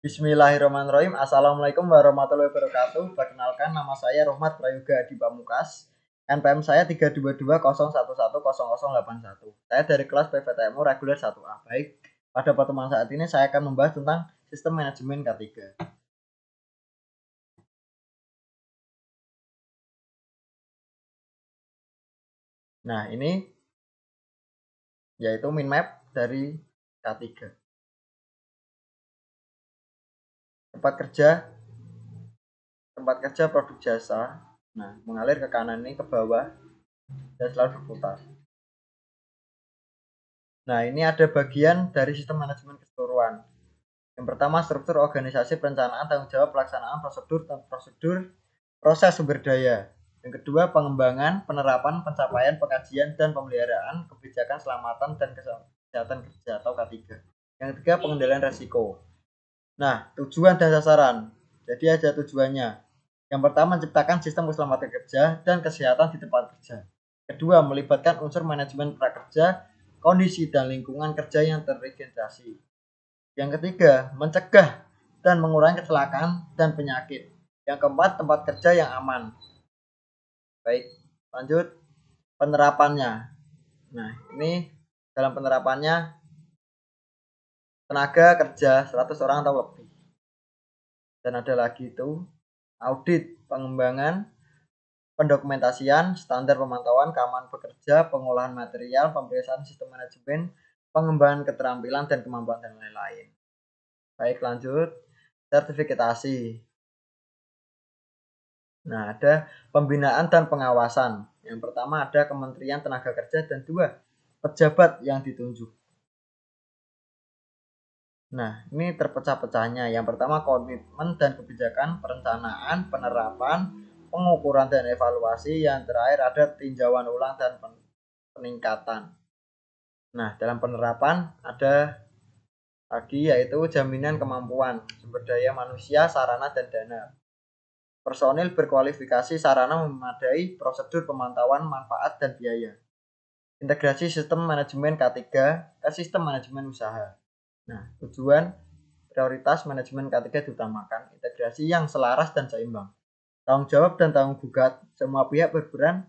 Bismillahirrahmanirrahim. Assalamualaikum warahmatullahi wabarakatuh. Perkenalkan, nama saya Rohmat Prayoga Adi Pamukas. NPM saya 32201110081. Saya dari kelas PPTMU reguler 1A. Baik, pada pertemuan saat ini saya akan membahas tentang sistem manajemen K3. Nah, ini yaitu min map dari K3. Tempat kerja produk jasa. Nah, mengalir ke kanan ini ke bawah dan selalu berputar. Nah, ini ada bagian dari sistem manajemen keseluruhan. Yang pertama, struktur organisasi, perencanaan, tanggung jawab, pelaksanaan, prosedur, proses sumber daya. Yang kedua, pengembangan, penerapan, pencapaian, pengkajian, dan pemeliharaan kebijakan keselamatan dan kesehatan kerja atau K3. Yang ketiga, pengendalian resiko. Nah, tujuan dan sasaran. Jadi ada tujuannya. Yang pertama, menciptakan sistem keselamatan kerja dan kesehatan di tempat kerja. Kedua, melibatkan unsur manajemen prakerja, kondisi dan lingkungan kerja yang terregenerasi. Yang ketiga, mencegah dan mengurangi kecelakaan dan penyakit. Yang keempat, tempat kerja yang aman. Baik, lanjut penerapannya. Nah, ini dalam penerapannya tenaga kerja 100 orang atau lebih. Dan ada lagi itu audit, pengembangan, pendokumentasian, standar pemantauan, keamanan bekerja, pengolahan material, pemeriksaan sistem manajemen, pengembangan keterampilan dan kemampuan dan lain-lain. Baik, lanjut sertifikasi. Nah, ada pembinaan dan pengawasan. Yang pertama ada Kementerian Tenaga Kerja dan 2 pejabat yang ditunjuk. Nah, ini terpecah-pecahnya. Yang pertama komitmen dan kebijakan, perencanaan, penerapan, pengukuran dan evaluasi. Yang terakhir ada tinjauan ulang dan peningkatan. Nah, dalam penerapan ada lagi yaitu jaminan kemampuan sumber daya manusia, sarana dan dana. Personil berkualifikasi, sarana memadai, prosedur pemantauan manfaat dan biaya. Integrasi sistem manajemen K3 ke sistem manajemen usaha. Nah, tujuan prioritas manajemen K3 diutamakan integrasi yang selaras dan seimbang. Tanggung jawab dan tanggung gugat, semua pihak berperan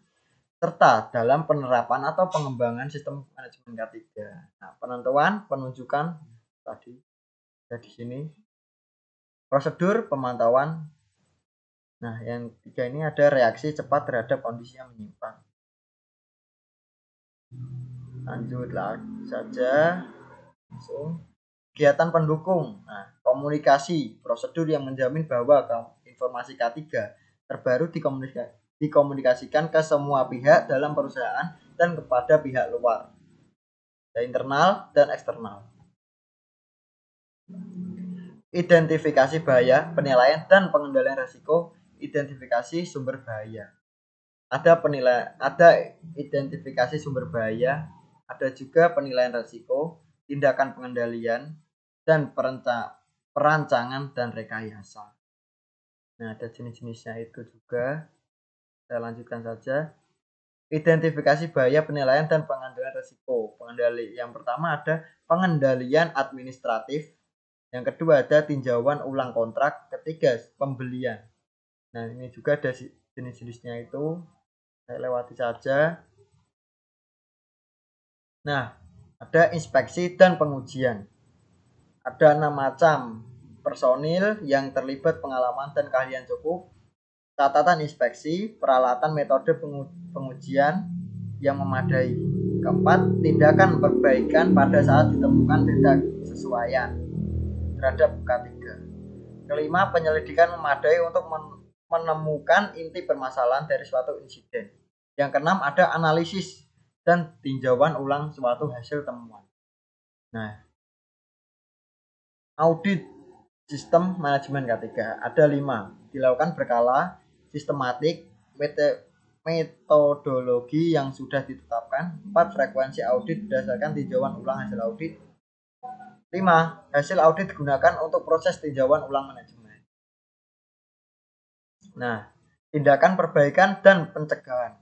serta dalam penerapan atau pengembangan sistem manajemen K3. Nah, penentuan, penunjukan tadi di sini. Prosedur pemantauan. Nah, yang tiga ini ada reaksi cepat terhadap kondisi yang menyimpang. Lanjutlah saja langsung kegiatan pendukung. Nah, komunikasi, prosedur yang menjamin bahwa informasi K3 terbaru dikomunikasikan ke semua pihak dalam perusahaan dan kepada pihak luar, internal dan eksternal. Identifikasi bahaya, penilaian dan pengendalian risiko, identifikasi sumber bahaya. Ada identifikasi sumber bahaya, ada juga penilaian risiko, tindakan pengendalian, dan perancangan dan rekayasa. Nah, ada jenis-jenisnya itu juga. Saya lanjutkan saja. Identifikasi bahaya, penilaian, dan pengendalian risiko. Yang pertama ada pengendalian administratif. Yang kedua ada tinjauan ulang kontrak. Ketiga, pembelian. Nah, ini juga ada jenis-jenisnya itu. Saya lewati saja. Nah, ada inspeksi dan pengujian. Ada 6 macam personil yang terlibat, pengalaman dan keahlian cukup, catatan inspeksi, peralatan, metode pengujian yang memadai. Keempat, tindakan perbaikan pada saat ditemukan ketidaksesuaian terhadap K3. Kelima, penyelidikan memadai untuk menemukan inti permasalahan dari suatu insiden. Yang keenam, ada analisis dan tinjauan ulang suatu hasil temuan. Nah, audit sistem manajemen K3 ada 5, dilakukan berkala, sistematik, metodologi yang sudah ditetapkan. 4, frekuensi audit berdasarkan tinjauan ulang hasil audit. 5, hasil audit digunakan untuk proses tinjauan ulang manajemen. Nah, tindakan perbaikan dan pencegahan.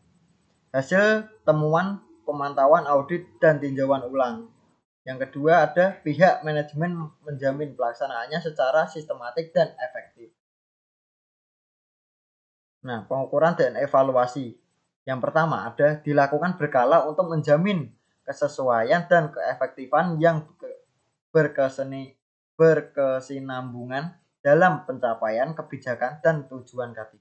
Hasil temuan, pemantauan, audit, dan tinjauan ulang. Yang kedua ada pihak manajemen menjamin pelaksanaannya secara sistematik dan efektif. Nah, pengukuran dan evaluasi. Yang pertama ada dilakukan berkala untuk menjamin kesesuaian dan keefektifan yang berkesinambungan dalam pencapaian kebijakan dan tujuan K3.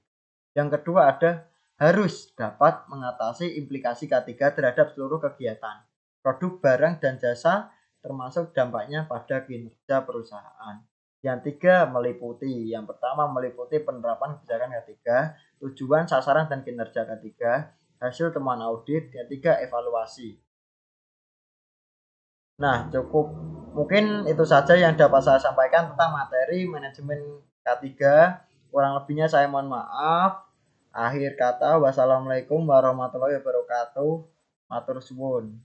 Yang kedua ada harus dapat mengatasi implikasi K3 terhadap seluruh kegiatan, produk, barang, dan jasa termasuk dampaknya pada kinerja perusahaan. Yang tiga meliputi. Yang pertama meliputi penerapan kebijakan K3, tujuan, sasaran, dan kinerja K3, hasil temuan audit. Yang tiga evaluasi. Nah, cukup mungkin itu saja yang dapat saya sampaikan tentang materi manajemen K3. Kurang lebihnya saya mohon maaf. Akhir kata, wassalamualaikum warahmatullahi wabarakatuh. Matur suwun.